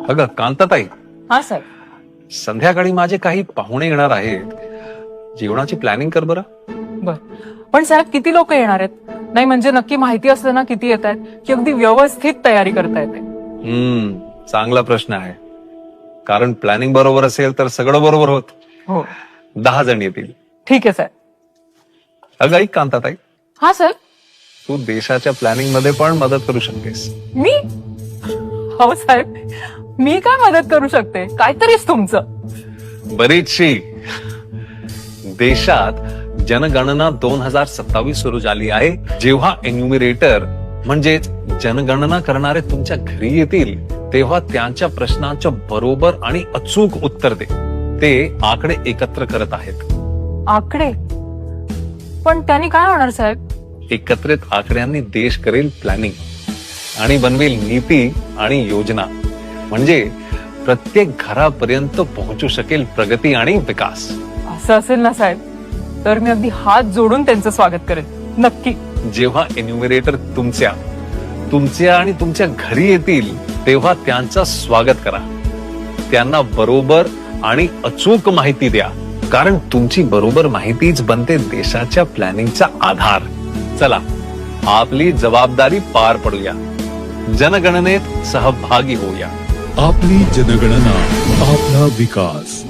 अगं कांताताई, हा साहेब. संध्याकाळी माझे काही पाहुणे येणार आहेत. जेवणाची प्लॅनिंग कर बरं. बर. पण साहेब किती लोक येणार आहेत? नाही म्हणजे नक्की माहिती असतं ना किती येत आहेत, की अगदी व्यवस्थित तयारी करता येते. चांगला प्रश्न आहे. कारण प्लॅनिंग बरोबर असेल तर सगळं बरोबर होत. हो. 10 जण येतील. ठीक आहे साहेब. अगं ऐक कांताताई, हा साहेब. तू देशाच्या प्लॅनिंग मध्ये पण मदत करू शकतेस. मी? हो साहेब, मी काय मदत करू शकते? काहीतरीच तुमचं. बरीचशी. देशात जनगणना 2027 सुरू झाली आहे. जेव्हा एन्युमिरेटर म्हणजेच जनगणना करणारे तुमच्या घरी येतील तेव्हा त्यांच्या प्रश्नांचं बरोबर आणि अचूक उत्तर दे. ते आकडे एकत्र करत आहेत. आकडे? पण त्यांनी काय होणार साहेब? एकत्रित आकड्यांनी देश करेल प्लॅनिंग आणि बनवेल नीती आणि योजना. म्हणजे प्रत्येक घरापर्यंत पोहोचू शकेल प्रगती आणि विकास. असं असेल ना साहेब, तर मी अगदी हात जोडून त्यांचं स्वागत करेन. नक्की. जेव्हा एन्युमिरेटर तुमच्या आणि तुमच्या घरी येतील तेव्हा त्यांचं स्वागत करा. त्यांना बरोबर आणि अचूक माहिती द्या. कारण तुमची बरोबर माहितीच बनते देशाच्या प्लॅनिंगचा आधार. चला, आपली जबाबदारी पार पडूया. जनगणनेत सहभागी होऊया. आपली जनगणना, आपला विकास.